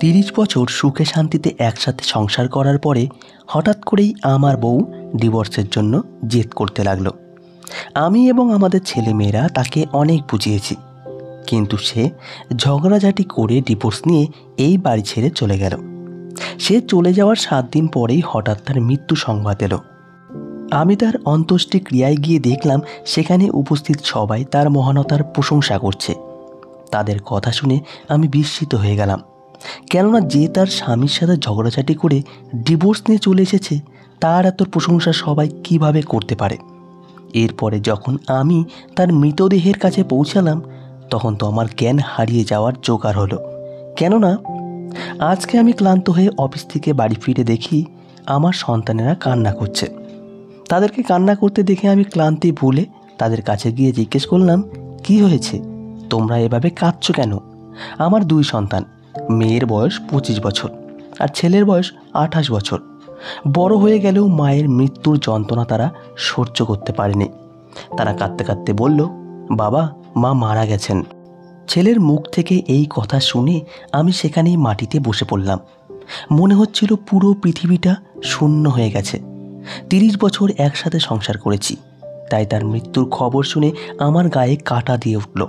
30 বছর সুখে শান্তিতে একসাথে সংসার করার পরে হঠাৎ করেই আমার বউ ডিভোর্সের জন্য জেদ করতে লাগলো। আমি এবং আমাদের ছেলেমেয়েরা তাকে অনেক বুঝিয়েছি, কিন্তু সে ঝগড়াঝাটি করে ডিভোর্স নিয়ে এই বাড়ি ছেড়ে চলে গেল। সে চলে যাওয়ার 7 দিন পরেই হঠাৎ তার মৃত্যু সংবাদ এলো। আমি তার অন্ত্যেষ্টি ক্রিয়ায় গিয়ে দেখলাম সেখানে উপস্থিত সবাই তার মহানতার প্রশংসা করছে। তাদের কথা শুনে আমি বিস্মিত হয়ে গেলাম, কেননা যে তার স্বামীর সাথে ঝগড়াঝাটি করে ডিভোর্স নিয়ে চলে এসেছে তার এত প্রশংসা সবাই কিভাবে করতে পারে। এরপরে যখন আমি তার মৃতদেহের কাছে পৌঁছালাম তখন তো আমার জ্ঞান হারিয়ে যাওয়ার জোগাড় হলো। কেননা আজকে আমি ক্লান্ত হয়ে অফিস থেকে বাড়ি ফিরে দেখি আমার সন্তানেরা কান্না করছে। তাদেরকে কান্না করতে দেখে আমি ক্লান্তি ভুলে তাদের কাছে গিয়ে জিজ্ঞেস করলাম, কি হয়েছে, তোমরা এভাবে কাঁদছো কেন? আমার 2 সন্তান, মেয়ের বয়স 25 বছর আর ছেলের বয়স 28 বছর। বড় হয়ে গেলেও মায়ের মৃত্যুর যন্ত্রণা তারা সহ্য করতে পারেনি। তারা কাঁদতে কাঁদতে বলল, বাবা, মা মারা গেছেন। ছেলের মুখ থেকে এই কথা শুনে আমি সেখানেই মাটিতে বসে পড়লাম। মনে হচ্ছিল পুরো পৃথিবীটা শূন্য হয়ে গেছে। 30 বছর একসাথে সংসার করেছি, তাই তার মৃত্যুর খবর শুনে আমার গায়ে কাঁটা দিয়ে উঠল।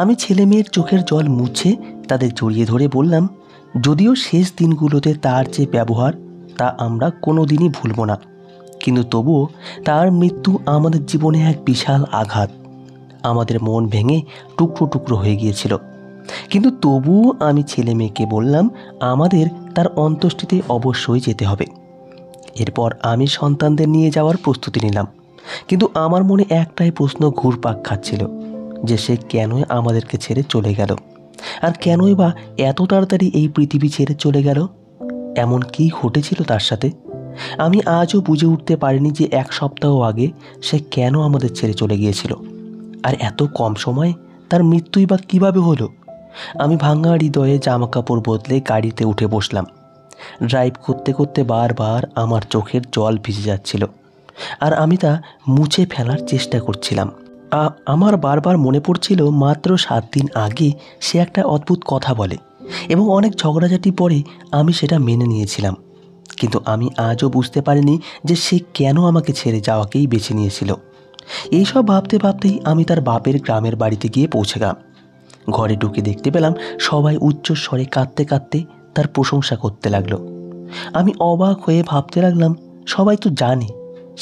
আমি ছেলে মেয়ের চোখের জল মুছে তাদের জড়িয়ে ধরে বললাম, যদিও শেষ দিনগুলোতে তার যে ব্যবহার তা আমরা কোনো দিনই ভুলব না, কিন্তু তবুও তার মৃত্যু আমাদের জীবনে এক বিশাল আঘাত। আমাদের মন ভেঙে টুকরো টুকরো হয়ে গিয়েছিল, কিন্তু তবুও আমি ছেলে মেয়েকে বললাম আমাদের তার অন্ত্যেষ্টিতে অবশ্যই যেতে হবে। এরপর আমি সন্তানদের নিয়ে যাওয়ার প্রস্তুতি নিলাম, কিন্তু আমার মনে একটাই প্রশ্ন ঘুরপাক খাচ্ছিল, যে সে কেনই আমাদেরকে ছেড়ে চলে গেল, আর কেনই বা এত তাড়াতাড়ি এই পৃথিবী ছেড়ে চলে গেল। এমন কি ঘটেছিল তার সাথে? আমি আজও বুঝে উঠতে পারিনি যে 1 সপ্তাহ আগে সে কেন আমাদের ছেড়ে চলে গিয়েছিল, আর এত কম সময়ে তার মৃত্যুই বা কীভাবে হলো। আমি ভাঙা হৃদয়ে জামা কাপড় বদলে গাড়িতে উঠে বসলাম। ড্রাইভ করতে করতে বারবার আমার চোখের জল ভিজে যাচ্ছিল, আর আমি তা মুছে ফেলার চেষ্টা করছিলাম। আমার বারবার মনে পড়ছিল মাত্র 7 দিন আগে সে একটা অদ্ভুত কথা বলে, এবং অনেক ঝগড়াঝাটি পরে আমি সেটা মেনে নিয়েছিলাম। কিন্তু আমি আজও বুঝতে পারিনি যে সে কেন আমাকে ছেড়ে যাওয়াকেই বেছে নিয়েছিল। এইসব ভাবতে ভাবতেই আমি তার বাপের গ্রামের বাড়িতে গিয়ে পৌঁছে গেলাম। ঘরে ঢুকে দেখতে পেলাম সবাই উচ্চস্বরে কাঁদতে কাঁদতে তার প্রশংসা করতে লাগলো। আমি অবাক হয়ে ভাবতে লাগলাম, সবাই তো জানে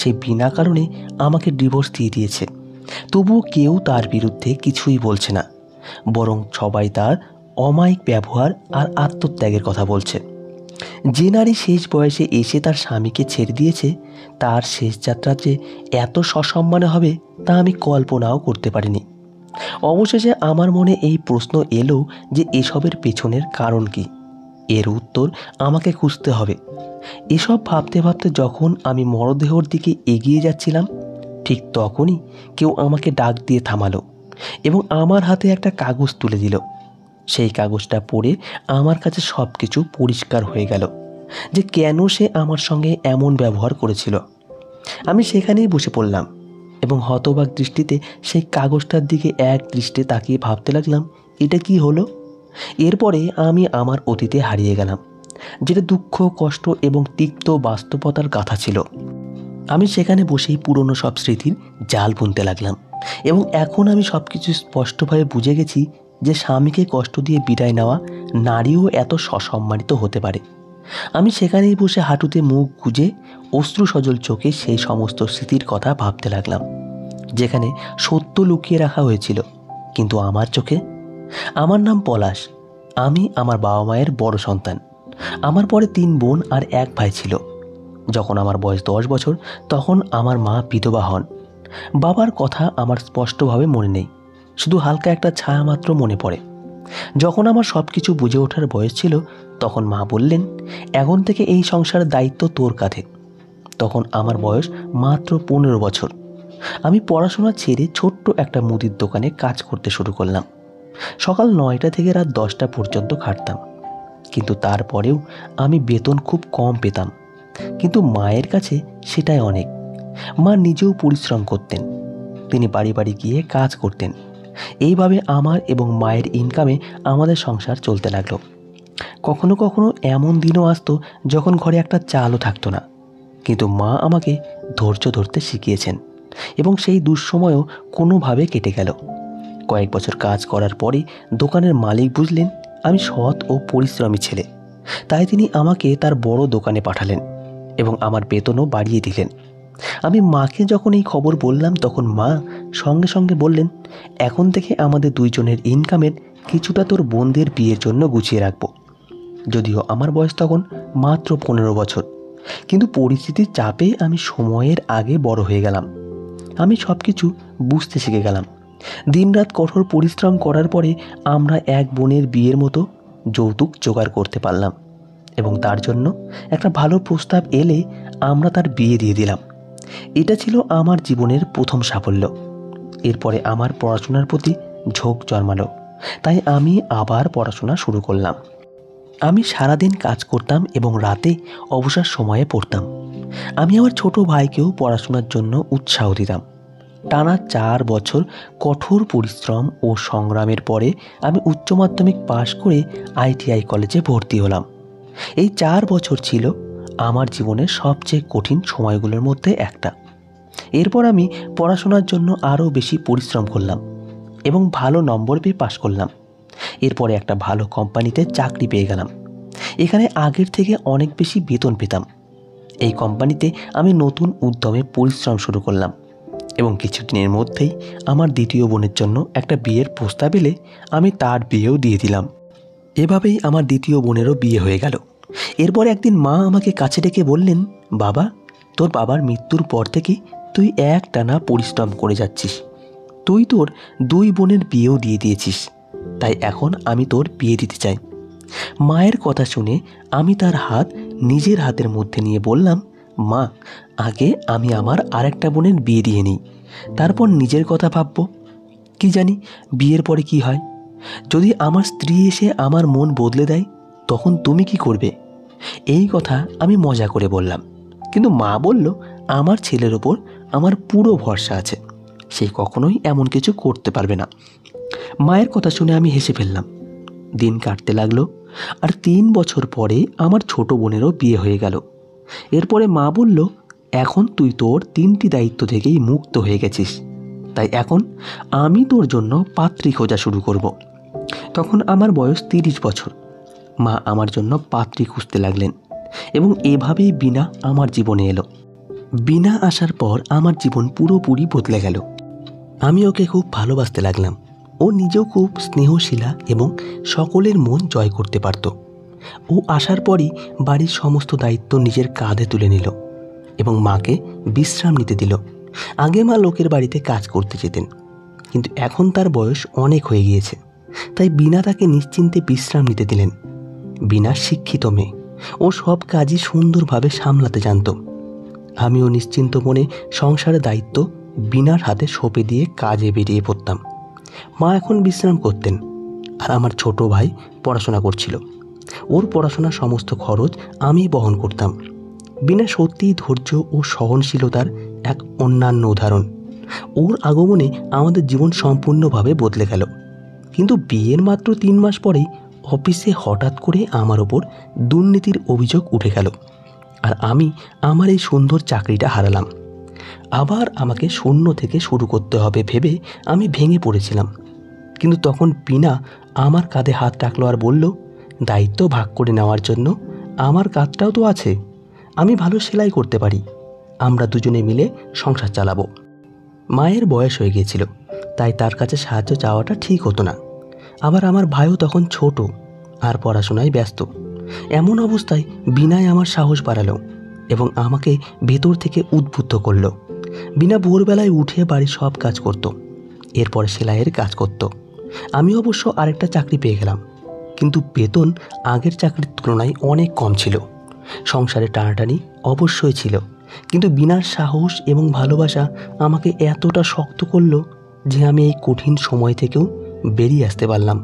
সে বিনা কারণে আমাকে ডিভোর্স দিয়ে দিয়েছে, তবুও কেউ তার বিরুদ্ধে কিছুই বলছে না, বরং সবাই তার অমায়িক ব্যবহার আর আত্মত্যাগের কথা বলছে। যে নারী শেষ বয়সে এসে তার স্বামীকে ছেড়ে দিয়েছে তার শেষ যাত্রা যে এত সসম্মানে হবে তা আমি কল্পনাও করতে পারিনি। অবশেষে আমার মনে এই প্রশ্ন এলো যে এসবের পেছনের কারণ কি। এর উত্তর আমাকে খুঁজতে হবে। এসব ভাবতে ভাবতে যখন আমি মরদেহর দিকে এগিয়ে যাচ্ছিলাম ঠিক তখনই কেউ আমাকে ডাক দিয়ে থামালো এবং আমার হাতে একটা কাগজ তুলে দিল। সেই কাগজটা পড়ে আমার কাছে সব কিছু পরিষ্কার হয়ে গেল, যে কেন সে আমার সঙ্গে এমন ব্যবহার করেছিল। আমি সেখানেই বসে পড়লাম এবং হতবাক দৃষ্টিতে সেই কাগজটার দিকে এক দৃষ্টে তাকিয়ে ভাবতে লাগলাম, এটা কি হলো? এরপরে আমি আমার অতীতে হারিয়ে গেলাম, যেটা দুঃখ, কষ্ট এবং তিক্ত বাস্তবতার গাথা ছিল। আমি সেখানে বসেই পুরনো সব স্মৃতির জাল বুনতে লাগলাম, এবং এখন আমি সব কিছু স্পষ্টভাবে বুঝে গেছি যে স্বামীকে কষ্ট দিয়ে বিদায় নেওয়া নারীও এত সসম্মানিত হতে পারে। আমি সেখানেই বসে হাঁটুতে মুখ গুজে অশ্রু সজল চোখে সেই সমস্ত স্মৃতির কথা ভাবতে লাগলাম, যেখানে সত্য লুকিয়ে রাখা হয়েছিল। কিন্তু আমার চোখে। আমার নাম পলাশ। আমি আমার বাবা মায়ের বড় সন্তান। আমার পরে 3 বোন আর 1 ভাই ছিল। যখন আমার বয়স 10 বছর তখন আমার মা বিধবা হন। বাবার কথা আমার স্পষ্টভাবে মনে নেই, শুধু হালকা একটা ছায়া মাত্র মনে পড়ে। যখন আমার সব কিছু বুঝে ওঠার বয়স ছিল তখন মা বললেন, এখন থেকে এই সংসারের দায়িত্ব তোর কাঁধে। তখন আমার বয়স মাত্র 15 বছর। আমি পড়াশোনা ছেড়ে ছোট্ট একটা মুদির দোকানে কাজ করতে শুরু করলাম। সকাল 9টা থেকে রাত 10টা পর্যন্ত খাটতাম, কিন্তু তারপরেও আমি বেতন খুব কম পেতাম। কিন্তু মায়ের কাছে সেটাই অনেক। মা নিজেও পরিশ্রম করতেন, তিনি বাড়ি বাড়ি গিয়ে কাজ করতেন। এইভাবে আমার এবং মায়ের ইনকামে আমাদের সংসার চলতে লাগলো। কখনো কখনো এমন দিনও আসতো যখন ঘরে একটা চালও থাকতো না, কিন্তু মা আমাকে ধৈর্য ধরতে শিখিয়েছেন এবং সেই দুঃসময়ও কোনোভাবে কেটে গেল। কয়েক বছর কাজ করার পরে দোকানের মালিক বুঝলেন আমি সৎ ও পরিশ্রমী ছেলে, তাই তিনি আমাকে তার বড় দোকানে পাঠালেন এবং আমার বেতনও বাড়িয়ে দিলেন। আমি মাকে যখন এই খবর বললাম তখন মা সঙ্গে সঙ্গে বললেন, এখন থেকে আমাদের দুইজনের ইনকামের কিছুটা তোর বোনদের বিয়ের জন্য গুছিয়ে রাখবো। যদিও আমার বয়স তখন মাত্র 15 বছর, কিন্তু পরিস্থিতির চাপে আমি সময়ের আগে বড় হয়ে গেলাম। আমি সব কিছু বুঝতে শিখে গেলাম। দিনরাত কঠোর পরিশ্রম করার পরে আমরা এক বোনের বিয়ের মতো যৌতুক জোগাড় করতে পারলাম এবং তার জন্য একটা ভালো প্রস্তাব এলে আমরা তার বিয়ে দিয়ে দিলাম। এটা ছিল আমার জীবনের প্রথম সাফল্য। এরপরে আমার পড়াশোনার প্রতি ঝোঁক জন্মালো, তাই আমি আবার পড়াশোনা শুরু করলাম। আমি সারাদিন কাজ করতাম এবং রাতে অবসর সময়ে পড়তাম। আমি আমার ছোট ভাইকেও পড়াশোনার জন্য উৎসাহ দিতাম। টানা 4 বছর কঠোর পরিশ্রম ও সংগ্রামের পরে আমি উচ্চ মাধ্যমিক পাশ করে ITI কলেজে ভর্তি হলাম। এই 4 বছর ছিল আমার জীবনের সবচেয়ে কঠিন সময়গুলোর মধ্যে একটা। এরপর আমি পড়াশোনার জন্য আরও বেশি পরিশ্রম করলাম এবং ভালো নম্বর পেয়ে পাশ করলাম। এরপরে একটা ভালো কোম্পানিতে চাকরি পেয়ে গেলাম। এখানে আগের থেকে অনেক বেশি বেতন পেতাম। এই কোম্পানিতে আমি নতুন উদ্যমে পরিশ্রম শুরু করলাম এবং কিছুদিনের মধ্যেই আমার দ্বিতীয় বোনের জন্য একটা বিয়ের প্রস্তাব এলে আমি তার বিয়েও দিয়ে দিলাম। এভাবেই আমার দ্বিতীয় বোনেরও বিয়ে হয়ে গেল। এরপর একদিন মা আমাকে কাছে ডেকে বললেন, বাবা, তোর বাবার মৃত্যুর পর থেকে তুই একটানা পরিশ্রম করে যাচ্ছিস। তুই তোর 2 বোনের বিয়েও দিয়ে দিয়েছিস, তাই এখন আমি তোর বিয়ে দিতে চাই। মায়ের কথা শুনে আমি তার হাত নিজের হাতের মধ্যে নিয়ে বললাম, মা, আগে আমি আমার আরেকটা বোনের বিয়ে দিয়ে নিই, তারপর নিজের কথা ভাববো। কি জানি বিয়ের পরে কি হয়। যদি আমার স্ত্রী এসে আমার মন বদলে দেয় তখন তুমি কি করবে? এই কথা আমি মজা করে বললাম, কিন্তু মা বলল, আমার ছেলের ওপর আমার পুরো ভরসা আছে, সে কখনোই এমন কিছু করতে পারবে না। মায়ের কথা শুনে আমি হেসে ফেললাম। দিন কাটতে লাগলো আর 3 বছর পরে আমার ছোট বোনেরও বিয়ে হয়ে গেল। এরপরে মা বলল, এখন তুই তোর 3টি দায়িত্ব থেকেই মুক্ত হয়ে গেছিস, তাই এখন আমি তোর জন্য পাত্রী খোঁজা শুরু করব। তখন আমার বয়স 30 বছর। মা আমার জন্য পাত্রী খুঁজতে লাগলেন এবং এভাবেই বিনা আমার জীবনে এলো। বিনা আসার পর আমার জীবন পুরোপুরি বদলে গেল। আমি ওকে খুব ভালোবাসতে লাগলাম। ও নিজেও খুব স্নেহশীলা এবং সকলের মন জয় করতে পারত। ও আসার পরই বাড়ির সমস্ত দায়িত্ব নিজের কাঁধে তুলে নিল এবং মাকে বিশ্রাম নিতে দিল। আগে মা লোকের বাড়িতে কাজ করতে যেতেন, কিন্তু এখন তার বয়স অনেক হয়ে গিয়েছে, তাই বিনা তাকে নিশ্চিন্তে বিশ্রাম নিতে দিলেন। বিনা শিক্ষিত মেয়ে, ও সব কাজই সুন্দরভাবে সামলাতে জানত। আমিও নিশ্চিন্ত মনে সংসারের দায়িত্ব বিনার হাতে সঁপে দিয়ে কাজে বেরিয়ে পড়তাম। মা এখন বিশ্রাম করতেন আর আমার ছোট ভাই পড়াশোনা করছিল। ওর পড়াশোনার সমস্ত খরচ আমি বহন করতাম। বিনা সত্যিই ধৈর্য ও সহনশীলতার এক অন্যান্য উদাহরণ। ওর আগমনে আমাদের জীবন সম্পূর্ণভাবে বদলে গেল। কিন্তু বিয়ের মাত্র 3 মাস পরেই অফিসে হঠাৎ করে আমার ওপর দুর্নীতির অভিযোগ উঠে গেল আর আমি আমার এই সুন্দর চাকরিটা হারালাম। আবার আমাকে শূন্য থেকে শুরু করতে হবে ভেবে আমি ভেঙে পড়েছিলাম। কিন্তু তখন বিনা আমার কাঁধে হাত রাখলো আর বলল, দায়িত্ব ভাগ করে নেওয়ার জন্য আমার কাজটাও তো আছে। আমি ভালো সেলাই করতে পারি, আমরা দুজনে মিলে সংসার চালাবো। মায়ের বয়স হয়ে গিয়েছিল, তাই তার কাছে সাহায্য চাওয়াটা ঠিক হতো না। আবার আমার ভাইও তখন ছোট আর পড়াশোনায় ব্যস্ত। এমন অবস্থায় বিনাই আমার সাহস বাড়ালো এবং আমাকে ভেতর থেকে উদ্বুদ্ধ করলো। বিনা ভোরবেলায় উঠে বাড়ির সব কাজ করত, এরপর সেলাইয়ের কাজ করত। আমি অবশ্য আরেকটা চাকরি পেয়ে গেলাম, কিন্তু বেতন আগের চাকরির তুলনায় অনেক কম ছিল। সংসারে টানাটানি অবশ্যই ছিল, কিন্তু বিনার সাহস এবং ভালোবাসা আমাকে এতটা শক্ত করলো যে আমি এই কঠিন সময় থেকেও বেরিয়ে আসতে পারলাম।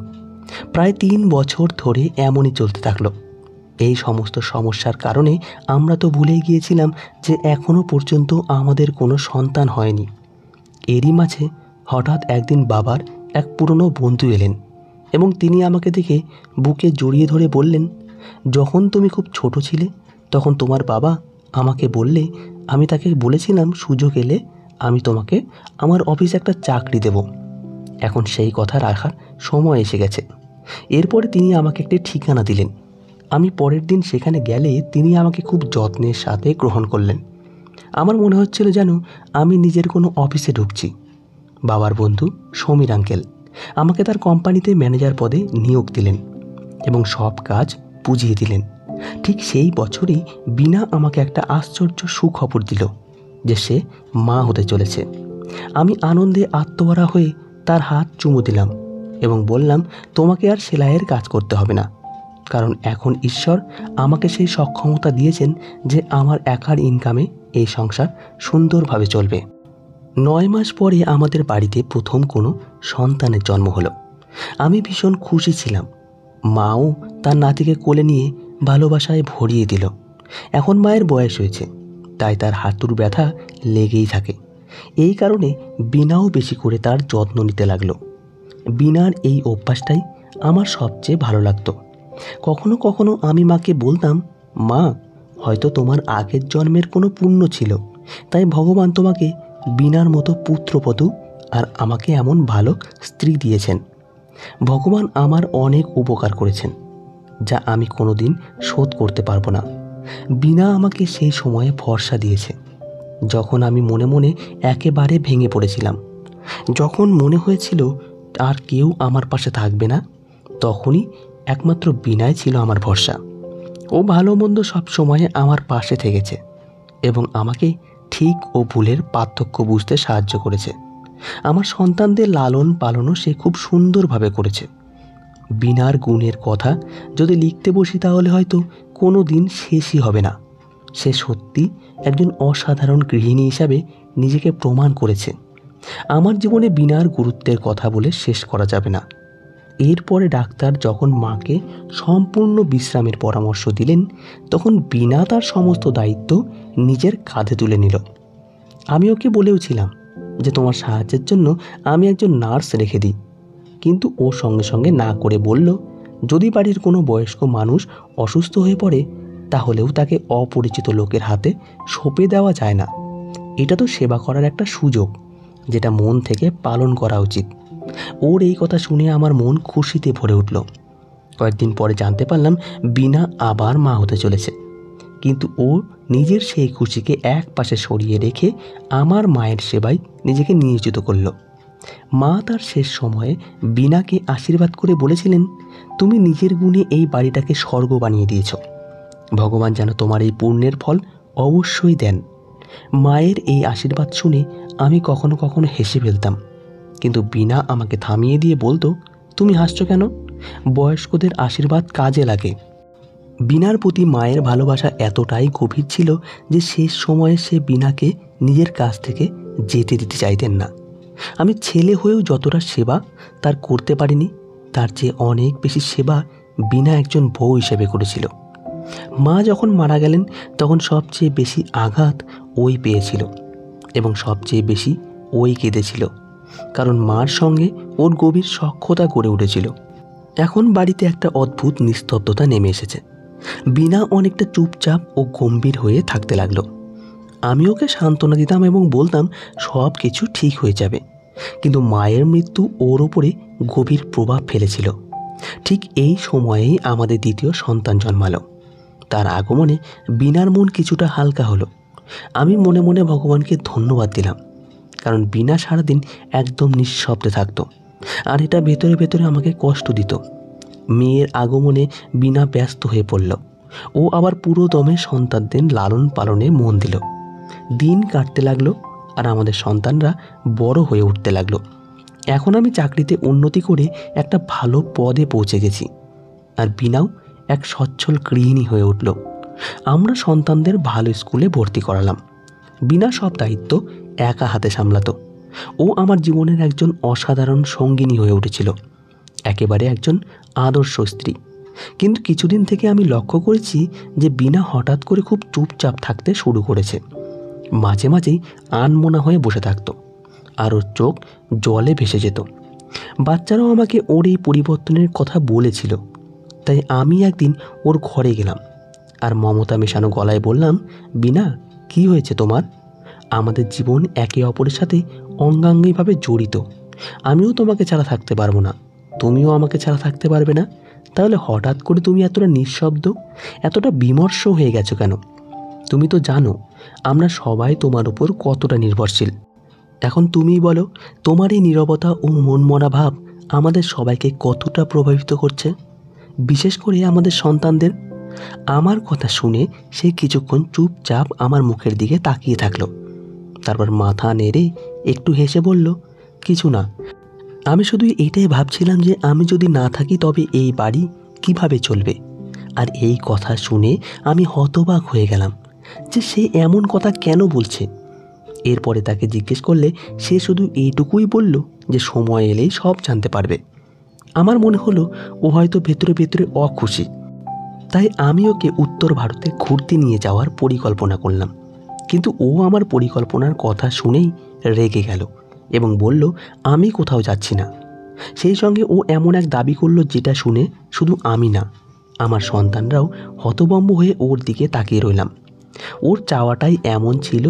প্রায় 3 বছর ধরে এমনই চলতে থাকলো। এই সমস্ত সমস্যার কারণে আমরা তো ভুলেই গিয়েছিলাম যে এখনও পর্যন্ত আমাদের কোনো সন্তান হয়নি। এরই মাঝে হঠাৎ একদিন বাবার এক পুরনো বন্ধু এলেন এবং তিনি আমাকে দেখে বুকে জড়িয়ে ধরে বললেন, যখন তুমি খুব ছোট ছিলে তখন তোমার বাবা আমাকে বললে আমি তাকে বলেছিলাম সুযোগ এলে আমি তোমাকে আমার অফিসে একটা চাকরি দেব। এখন সেই কথা রাখার সময় এসে গেছে। এরপরে তিনি আমাকে একটি ঠিকানা দিলেন। আমি পরের দিন সেখানে গেলে তিনি আমাকে খুব যত্নের সাথে গ্রহণ করলেন। আমার মনে হচ্ছিল যেন আমি নিজের কোনো অফিসে ঢুকছি। বাবার বন্ধু সমীর আঙ্কেল আমাকে তার কোম্পানিতে ম্যানেজার পদে নিয়োগ দিলেন এবং সব কাজ বুঝিয়ে দিলেন। ঠিক সেই বছরই বিনা আমাকে একটা আশ্চর্য সুখবর দিল যে সে মা হতে চলেছে। আমি আনন্দে আত্মহারা হয়ে তার হাত চুমু দিলাম এবং বললাম, তোমাকে আর সেলাইয়ের কাজ করতে হবে না, কারণ এখন ঈশ্বর আমাকে সেই সক্ষমতা দিয়েছেন যে আমার একার ইনকামে এই সংসার সুন্দরভাবে চলবে। 9 মাস পরে আমাদের বাড়িতে প্রথম কোনো সন্তানের জন্ম হলো। আমি ভীষণ খুশি ছিলাম। মাও তার নাতিকে কোলে নিয়ে ভালোবাসায় ভরিয়ে দিল। এখন মায়ের বয়স হয়েছে, তাই তার হাঁটুর ব্যথা লেগেই থাকে। এই কারণে বিনাও বেশি করে তার যত্ন নিতে লাগলো। বিনার এই অভ্যাসটাই আমার সবচেয়ে ভালো লাগতো। কখনো কখনো আমি মাকে বলতাম, মা, হয়তো তোমার আগের জন্মের কোনো পুণ্য ছিল, তাই ভগবান তোমাকে বিনার মতো পুত্রবধূ আর আমাকে এমন ভালো স্ত্রী দিয়েছেন। ভগবান আমার অনেক উপকার করেছেন, যা আমি কোনো দিন শোধ করতে পারবো না। বিনা আমাকে সেই সময়ে ভরসা দিয়েছে যখন আমি মনে মনে একেবারে ভেঙে পড়েছিলাম। যখন মনে হয়েছিল আর কেউ আমার পাশে থাকবে না, তখনই একমাত্র বিনাই ছিল আমার ভরসা। ও ভালো মন্দ সব সময়ে আমার পাশে থেকেছে এবং আমাকে ঠিক ও ভুলের পার্থক্য বুঝতে সাহায্য করেছে। আমার সন্তানদের লালন পালনও সে খুব সুন্দরভাবে করেছে। বিনার গুণের কথা যদি লিখতে বসি তাহলে হয়তো কোনো দিন শেষই হবে না। সে সত্যি একজন অসাধারণ গৃহিণী হিসাবে নিজেকে প্রমাণ করেছে। আমার জীবনে বিনার গুরুত্বের কথা বলে শেষ করা যাবে না। এরপরে ডাক্তার যখন মাকে সম্পূর্ণ বিশ্রামের পরামর্শ দিলেন, তখন বিনা তার সমস্ত দায়িত্ব নিজের কাঁধে তুলে নিল। আমি ওকে বলেওছিলাম যে তোমার সাহায্যের জন্য আমি একজন নার্স রেখে দিই, কিন্তু ও সঙ্গে সঙ্গে না করে বলল, যদি বাড়ির কোনো বয়স্ক মানুষ অসুস্থ হয়ে পড়ে তাহলেও তাকে অপরিচিত লোকের হাতে সঁপে দেওয়া যায় না। এটা তো সেবা করার একটা সুযোগ, যেটা মন থেকে পালন করা উচিত। ওর এই কথা শুনে আমার মন খুশিতে ভরে উঠল। কয়েকদিন পরে জানতে পারলাম বিনা আবার মা হতে চলেছে, কিন্তু ও নিজের সেই খুশিকে এক পাশে সরিয়ে রেখে আমার মায়ের সেবায় নিজেকে নিয়োজিত করল। মা তার শেষ সময়ে বিনাকে আশীর্বাদ করে বলেছিলেন, তুমি নিজের গুণে এই বাড়িটাকে স্বর্গ বানিয়ে দিয়েছ। ভগবান যেন তোমার এই পুণ্যের ফল অবশ্যই দেন। মায়ের এই আশীর্বাদ শুনে আমি কখনো কখনো হেসে ফেলতাম, কিন্তু বিনা আমাকে থামিয়ে দিয়ে বলতো, তুমি হাসছো কেন? বয়স্কদের আশীর্বাদ কাজে লাগে। বিনার প্রতি মায়ের ভালোবাসা এতটাই গভীর ছিল যে শেষ সময়ে সে বিনাকে নিজের কাছ থেকে যেতে দিতে চাইতেন না। আমি ছেলে হয়েও যতটা সেবা তার করতে পারিনি, তার চেয়ে অনেক বেশি সেবা বিনা একজন বউ হিসেবে করেছিল। মা যখন মারা গেলেন তখন সবচেয়ে বেশি আঘাত ওই পেয়েছিল এবং সবচেয়ে বেশি ওই কেঁদেছিল, কারণ মার সঙ্গে ওর গভীর সখ্যতা গড়ে উঠেছিল। এখন বাড়িতে একটা অদ্ভুত নিস্তব্ধতা নেমে এসেছে। বিনা অনেকটা চুপচাপ ও গম্ভীর হয়ে থাকতে লাগলো। আমি ওকে সান্ত্বনা দিতাম এবং বলতাম সব কিছু ঠিক হয়ে যাবে, কিন্তু মায়ের মৃত্যু ওর ওপরে গভীর প্রভাব ফেলেছিল। ঠিক এই সময়েই আমাদের দ্বিতীয় সন্তান জন্মালো। তার আগমনে বিনার মন কিছুটা হালকা হলো। আমি মনে মনে ভগবানকে ধন্যবাদ দিলাম, কারণ বিনা সারাদিন একদম নিঃশব্দে থাকতো, আর এটা ভেতরে ভেতরে আমাকে কষ্ট দিত। মেয়ের আগমনে বিনা ব্যস্ত হয়ে পড়ল। ও আবার পুরো দমে সন্তানদের লালন পালনে মন দিল। দিন কাটতে লাগলো আর আমাদের সন্তানরা বড় হয়ে উঠতে লাগলো। এখন আমি চাকরিতে উন্নতি করে একটা ভালো পদে পৌঁছে গেছি, আর বিনাও এক সচ্ছল গৃহিণী হয়ে উঠল। আমরা সন্তানদের ভালো স্কুলে ভর্তি করালাম। বিনা সব দায়িত্ব একা হাতে সামলাতো। ও আমার জীবনের একজন অসাধারণ সঙ্গিনী হয়ে উঠেছিল, একেবারে একজন আদর্শ স্ত্রী। কিন্তু কিছুদিন থেকে আমি লক্ষ্য করেছি যে বিনা হঠাৎ করে খুব চুপচাপ থাকতে শুরু করেছে। মাঝে মাঝেই আনমনা হয়ে বসে থাকতো আর ওর চোখ জলে ভেসে যেত। বাচ্চারাও আমাকে ওর এই পরিবর্তনের কথা বলেছিল, তাই তাই আমি একদিন ওর ঘরে গেলাম আর মমতা মেশানো গলায় বললাম, বিনা, কি হয়েছে তোমার? আমাদের জীবন একে অপরের সাথে অঙ্গাঙ্গিভাবে জড়িত। আমিও তোমাকে ছাড়া থাকতে পারবো না, তুমিও আমাকে ছাড়া থাকতে পারবে না। তাহলে হঠাৎ করে তুমি এতটা নিঃশব্দ, এতটা বিমর্ষ হয়ে গেছো কেন? তুমি তো জানো আমরা সবাই তোমার উপর কতটা নির্ভরশীল। এখন তুমিই বলো, তোমার এই নীরবতা ও মনমরা ভাব আমাদের সবাইকে কতটা প্রভাবিত করছে, বিশেষ করে আমাদের সন্তানদের। আমার কথা শুনে সে কিছুক্ষণ চুপচাপ আমার মুখের দিকে তাকিয়ে থাকলো। তারপর মাথা নেড়ে একটু হেসে বলল, কিছু না, আমি শুধু এটাই ভাবছিলাম যে আমি যদি না থাকি তবে এই বাড়ি কিভাবে চলবে। আর এই কথা শুনে আমি হতবাক হয়ে গেলাম যে সে এমন কথা কেন বলছে। এরপরে তাকে জিজ্ঞেস করলে সে শুধু এইটুকুই বলল যে সময় এলেই সব জানতে পারবে। আমার মনে হলো ও হয়তো ভেতরে ভেতরে অখুশি। তাই আমি ওকে উত্তর ভারতে ঘুরতে নিয়ে যাওয়ার পরিকল্পনা করলাম। কিন্তু ও আমার পরিকল্পনার কথা শুনেই রেগে গেল এবং বলল, আমি কোথাও যাচ্ছি না। সেই সঙ্গে ও এমন এক দাবি করলো যেটা শুনে শুধু আমি না, আমার সন্তানরাও হতভম্ব হয়ে ওর দিকে তাকিয়ে রইলাম। ওর চাওয়াটাই এমন ছিল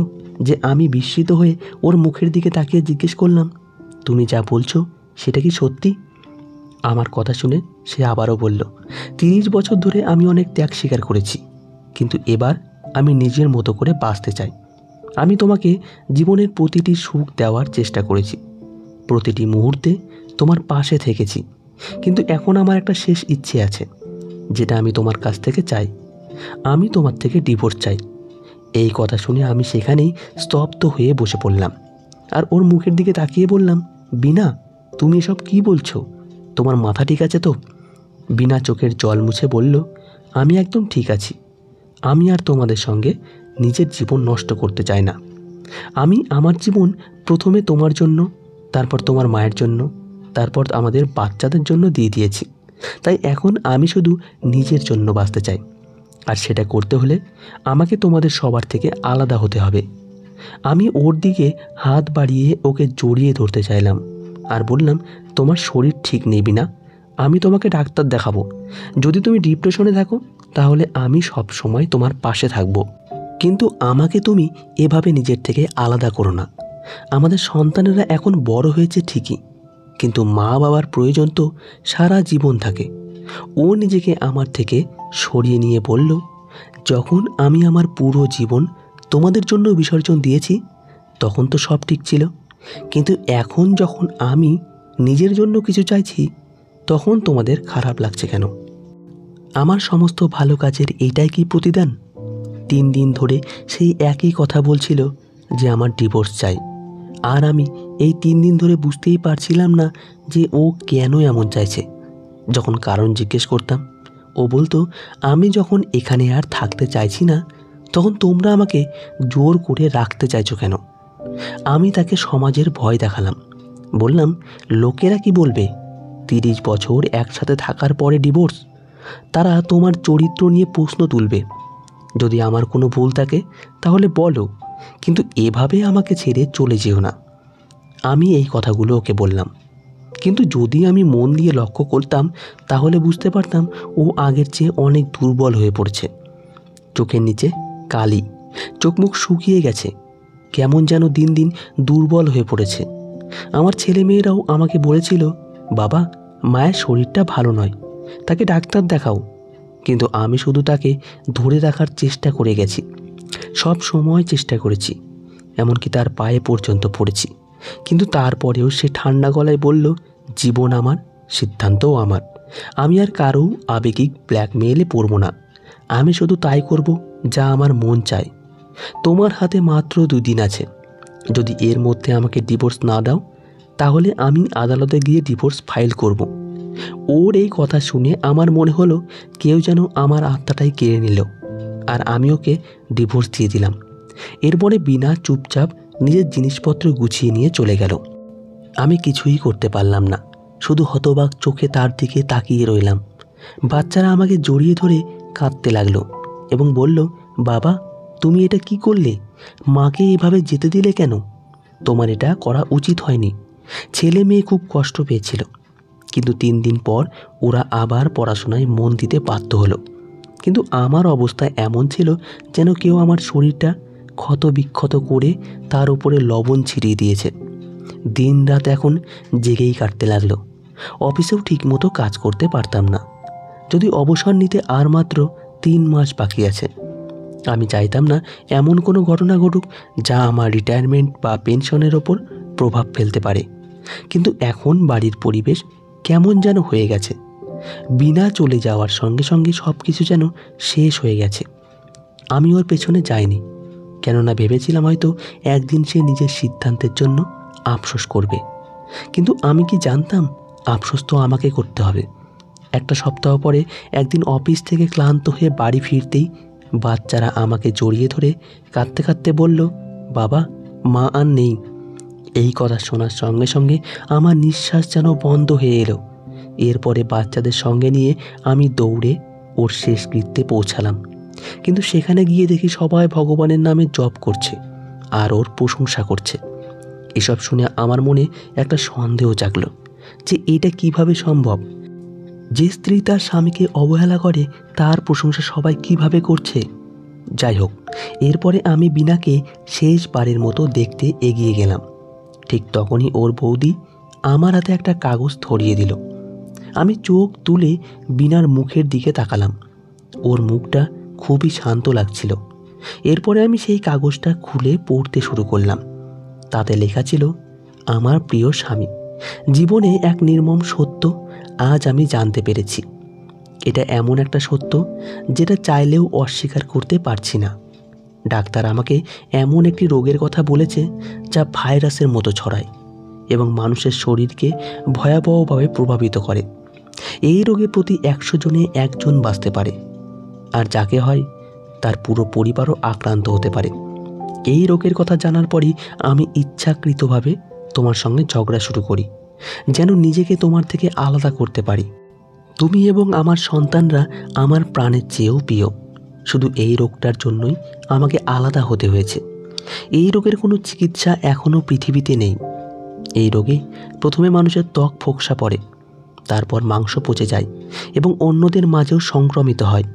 যে আমি বিস্মিত হয়ে ওর মুখের দিকে তাকিয়ে জিজ্ঞেস করলাম, তুমি যা বলছো সেটা কি সত্যি? আমার কথা শুনে সে আবারও বলল, 30 বছর ধরে আমি অনেক ত্যাগ স্বীকার করেছি, কিন্তু এবার আমি নিজের মতো করে বাঁচতে চাই। আমি তোমাকে জীবনের প্রতিটি সুখ দেওয়ার চেষ্টা করেছি, প্রতিটি মুহূর্তে তোমার পাশে থেকেছি, কিন্তু এখন আমার একটা শেষ ইচ্ছে আছে যেটা আমি তোমার কাছ থেকে চাই। আমি তোমার থেকে ডিভোর্স চাই। এই কথা শুনে আমি সেখানেই স্তব্ধ হয়ে বসে পড়লাম আর ওর মুখের দিকে তাকিয়ে বললাম, বিনা, তুমি এসব কী বলছো? তোমার মাথা ঠিক আছে তো? বিনা চোখের জল মুছে বলল, আমি একদম ঠিক আছি। আমি আর তোমাদের সঙ্গে নিজের জীবন নষ্ট করতে চাই না। আমি আমার জীবন প্রথমে তোমার জন্য, তারপর তোমার মায়ের জন্য, তারপর আমাদের বাচ্চাদের জন্য দিয়ে দিয়েছি। তাই এখন আমি শুধু নিজের জন্য বাঁচতে চাই, আর সেটা করতে হলে আমাকে তোমাদের সবার থেকে আলাদা হতে হবে। আমি ওর দিকে হাত বাড়িয়ে ওকে জড়িয়ে ধরতে চাইলাম আর বললাম, তোমার শরীর ঠিক নেই বিনা, আমি তোমাকে ডাক্তার দেখাবো। যদি তুমি ডিপ্রেশনে থাকো তাহলে আমি সব সময় তোমার পাশে থাকব, কিন্তু আমাকে তুমি এভাবে নিজের থেকে আলাদা করো না। আমাদের সন্তানেরা এখন বড় হয়েছে ঠিকই, কিন্তু মা বাবার প্রয়োজন তো সারা জীবন থাকে। ও নিজেকে আমার থেকে সরিয়ে নিয়ে বলল, যখন আমি আমার পুরো জীবন তোমাদের জন্য বিসর্জন দিয়েছি তখন তো সব ঠিক ছিল, কিন্তু এখন যখন আমি নিজের জন্য কিছু চাইছি তখন তোমাদের খারাপ লাগছে কেন? আমার সমস্ত ভালো কাজের এইটাই কি প্রতিদান? 3 দিন ধরে সেই একই কথা বলছিল যে আমার ডিভোর্স চাই, আর আমি এই 3 দিন ধরে বুঝতেই পারছিলাম না যে ও কেন এমন চাইছে। যখন কারণ জিজ্ঞেস করতাম ও বলতো, আমি যখন এখানে আর থাকতে চাইছি না তখন তোমরা আমাকে জোর করে রাখতে চাইছো কেন? আমি তাকে সমাজের ভয় দেখালাম। বললাম, লোকেরা কি বলবে? 30 বছর একসাথে থাকার পরে ডিভোর্স, তারা তোমার চরিত্র নিয়ে প্রশ্ন তুলবে। যদি আমার কোনো ভুল থাকে তাহলে বলো, কিন্তু এভাবে আমাকে ছেড়ে চলে যেও না। আমি এই কথাগুলো ওকে বললাম, কিন্তু যদি আমি মন দিয়ে লক্ষ্য করতাম তাহলে বুঝতে পারতাম ও আগের চেয়ে অনেক দুর্বল হয়ে পড়েছে। চোখের নিচে কালি, চোখ মুখ শুকিয়ে গেছে, কেমন যেন দিন দিন দুর্বল হয়ে পড়েছে। আমার ছেলে মেয়েরাও আমাকে বলেছিল, বাবা, মায়ের শরীরটা ভালো নয়, তাকে ডাক্তার দেখাও। কিন্তু আমি শুধু তাকে ধরে রাখার চেষ্টা করে গেছি, সব সময় চেষ্টা করেছি, এমনকি তার পায়ে পর্যন্ত পড়েছি। কিন্তু তারপরেও সে ঠান্ডা গলায় বলল, জীবন আমার, সিদ্ধান্তও আমার। আমি আর কারো আবেগিক ব্ল্যাকমেইলে পড়ব না। আমি শুধু তাই করব যা আমার মন চায়। তোমার হাতে মাত্র 2 দিন আছে। যদি এর মধ্যে আমাকে ডিভোর্স না দাও তাহলে আমি আদালতে গিয়ে ডিভোর্স ফাইল করব। ওর এই কথা শুনে আমার মনে হলো কেউ যেন আমার আত্মাটাই কেড়ে নিল, আর আমি ওকে ডিভোর্স দিয়ে দিলাম। এরপরে বিনা চুপচাপ নিজের জিনিসপত্র গুছিয়ে নিয়ে চলে গেল। আমি কিছুই করতে পারলাম না, শুধু হতবাক চোখে তার দিকে তাকিয়ে রইলাম। বাচ্চারা আমাকে জড়িয়ে ধরে কাঁদতে লাগলো এবং বলল, বাবা, তুমি এটা কি করলে? মাকে এভাবে যেতে দিলে কেন? তোমার এটা করা উচিত হয়নি। ছেলে মেয়ে খুব কষ্ট পেয়েছিল, কিন্তু 3 দিন পর ওরা আবার পড়াশোনায় মন দিতে বাধ্য হলো। কিন্তু আমার অবস্থা এমন ছিল যেন কেউ আমার শরীরটা ক্ষত বিক্ষত করে তার উপরে লবণ ছিটিয়ে দিয়েছে। দিন রাত এখন জেগেই কাটতে লাগলো। অফিসেও ঠিকমতো কাজ করতে পারতাম না। যদি অবসর নিতে আর মাত্র 3 মাস বাকি আছে। আমি চাইতাম না এমন কোনো ঘটনা ঘটুক যা আমার রিটায়ারমেন্ট বা পেনশনের ওপর প্রভাব ফেলতে পারে। কিন্তু এখন বাড়ির পরিবেশ কেমন যেন হয়ে গেছে। বিনা চলে যাওয়ার সঙ্গে সঙ্গে সব কিছু যেন শেষ হয়ে গেছে। আমি ওর পেছনে যাইনি, কেননা ভেবেছিলাম হয়তো একদিন সে নিজের সিদ্ধান্তের জন্য আফসোস করবে। কিন্তু আমি কি জানতাম আফসোস তো আমাকে করতে হবে। একটা সপ্তাহ পরে একদিন অফিস থেকে ক্লান্ত হয়ে বাড়ি ফিরতেই বাচ্চারা আমাকে জড়িয়ে ধরে কাঁদতে কাঁদতে বলল, বাবা, মা আর নেই। এই কথা শোনার সঙ্গে সঙ্গে আমার নিঃশ্বাস যেন বন্ধ হয়ে এলো। এরপরে বাচ্চাদের সঙ্গে নিয়ে আমি দৌড়ে ওর শেষকৃত্যে পৌঁছালাম। কিন্তু সেখানে গিয়ে দেখি সবাই ভগবানের নামে জপ করছে আর ওর প্রশংসা করছে। এসব শুনে আমার মনে একটা সন্দেহ জাগলো যে এটা কিভাবে সম্ভব। যে স্ত্রী তার স্বামীকে অবহেলা করে তার প্রশংসা সবাই কিভাবে করছে। যাই হোক, এরপরে আমি বিনাকে শেষবারের মতো দেখতে এগিয়ে গেলাম। ঠিক তখনই ওর বৌদি আমার হাতে একটা কাগজ ধরিয়ে দিল। আমি চোখ তুলে বিনার মুখের দিকে তাকালাম। ওর মুখটা খুবই শান্ত লাগছিল। এরপরে আমি সেই কাগজটা খুলে পড়তে শুরু করলাম। তাতে লেখা ছিল, আমার প্রিয় স্বামী, জীবনে এক নির্মম সত্য আজ আমি জানতে পেরেছি। এটা এমন একটা সত্য যেটা চাইলেও অস্বীকার করতে পারছি না। ডাক্তার আমাকে এমন একটি রোগের কথা বলেছে যা ভাইরাসের মতো ছড়ায় এবং মানুষের শরীরকে ভয়াবহভাবে প্রভাবিত করে। এই রোগের প্রতি 100 জনে 1 জন বাঁচতে পারে, আর যাকে হয় তার পুরো পরিবারও আক্রান্ত হতে পারে। এই রোগের কথা জানার পরই আমি ইচ্ছাকৃতভাবে তোমার সঙ্গে ঝগড়া শুরু করি, যেন নিজেকে তোমার থেকে আলাদা করতে পারি। তুমি এবং আমার সন্তানরা আমার প্রাণের চেয়েও প্রিয়। শুধু এই রোগটার জন্যই আমাকে আলাদা হতে হয়েছে। এই রোগের কোনো চিকিৎসা এখনও পৃথিবীতে নেই। এই রোগে প্রথমে মানুষের ত্বক ফোকসা পড়ে, তারপর মাংস পচে যায় এবং অন্যদের মাঝেও সংক্রমিত হয়।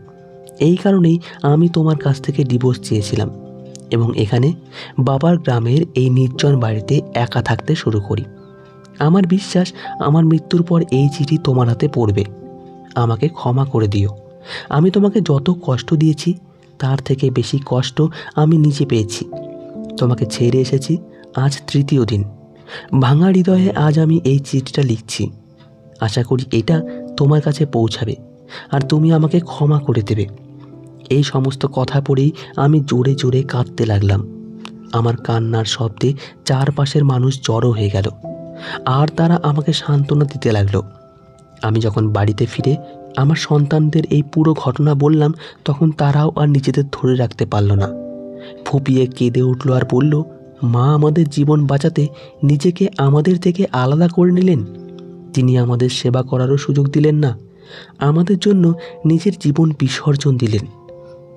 এই কারণেই আমি তোমার কাছ থেকে ডিভোর্স চেয়েছিলাম এবং এখানে বাবার গ্রামের এই নির্জন বাড়িতে একা থাকতে শুরু করি। আমার বিশ্বাস আমার মৃত্যুর পর এই চিঠি তোমার হাতে পড়বে। আমাকে ক্ষমা করে দিও। আমি তোমাকে যত কষ্ট দিয়েছি তার থেকে বেশি কষ্ট আমি নিজে পেয়েছি। তোমাকে ছেড়ে এসেছি আজ 3য় দিন। ভাঙা হৃদয়ে আজ আমি এই চিঠিটা লিখছি। আশা করি এটা তোমার কাছে পৌঁছাবে আর তুমি আমাকে ক্ষমা করে দেবে। এই সমস্ত কথা পড়েই আমি জোরে জোরে কাঁদতে লাগলাম। আমার কান্নার শব্দে চারপাশের মানুষ জড়ো হয়ে গেল আর তারা আমাকে সান্ত্বনা দিতে লাগলো। আমি যখন বাড়িতে ফিরে আমার সন্তানদের এই পুরো ঘটনা বললাম, তখন তারাও আর নিজেদের ধরে রাখতে পারল না। ফুপিয়ে কেঁদে উঠল আর বলল, মা আমাদের জীবন বাঁচাতে নিজেকে আমাদের থেকে আলাদা করে নিলেন। তিনি আমাদের সেবা করারও সুযোগ দিলেন না, আমাদের জন্য নিজের জীবন বিসর্জন দিলেন।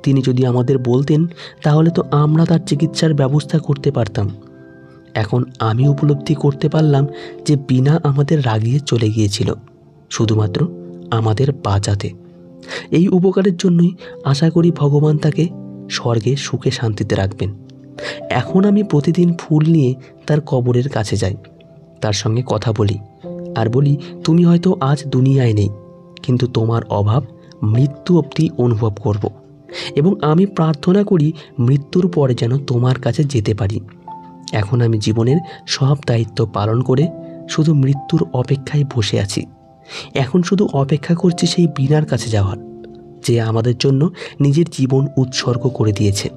তিনি যদি আমাদের বলতেন তাহলে তো আমরা তার চিকিৎসার ব্যবস্থা করতে পারতাম। এখন আমি উপলব্ধি করতে পারলাম যে বিনা আমাদের রাগিয়ে চলে গিয়েছিল শুধুমাত্র আমাদের বাঁচাতে। এই উপকারের জন্যই আশা করি ভগবান তাকে স্বর্গে সুখে শান্তিতে রাখবেন। এখন আমি প্রতিদিন ফুল নিয়ে তার কবরের কাছে যাই, তার সঙ্গে কথা বলি আর বলি, তুমি হয়তো আজ দুনিয়ায় নেই, কিন্তু তোমার অভাব মৃত্যু অবধি অনুভব করব এবং আমি প্রার্থনা করি মৃত্যুর পরে যেন তোমার কাছে যেতে পারি। এখন আমি জীবনের সব দায়িত্ব পালন করে শুধু মৃত্যুর অপেক্ষায় বসে আছি। এখন শুধু অপেক্ষা করছি সেই বিনার কাছে যাওয়ার, যে আমাদের জন্য নিজের জীবন উৎসর্গ করে দিয়েছে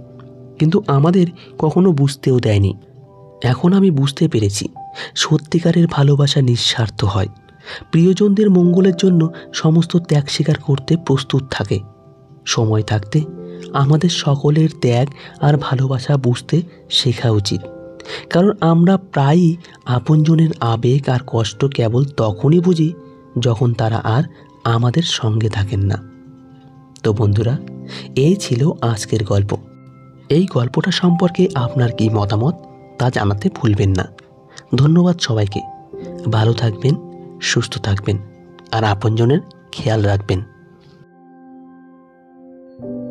কিন্তু আমাদের কখনো বুঝতেও দেয়নি। এখন আমি বুঝতে পেরেছি সত্যিকারের ভালোবাসা নিঃস্বার্থ হয়, প্রিয়জনদের মঙ্গলের জন্য সমস্ত ত্যাগ স্বীকার করতে প্রস্তুত থাকে। সময় থাকতে আমাদের সকলের ত্যাগ আর ভালোবাসা বুঝতে শেখা উচিত, কারণ আমরা প্রায়ই আপনজনের আবেগ আর কষ্ট কেবল তখনই বুঝি যখন তারা আর আমাদের সঙ্গে থাকেন না। তো বন্ধুরা, এই ছিল আজকের গল্প। এই গল্পটা সম্পর্কে আপনার কি মতামত তা জানাতে ভুলবেন না। ধন্যবাদ সবাইকে। ভালো থাকবেন, সুস্থ থাকবেন। আর আপনজনের খেয়াল রাখবেন।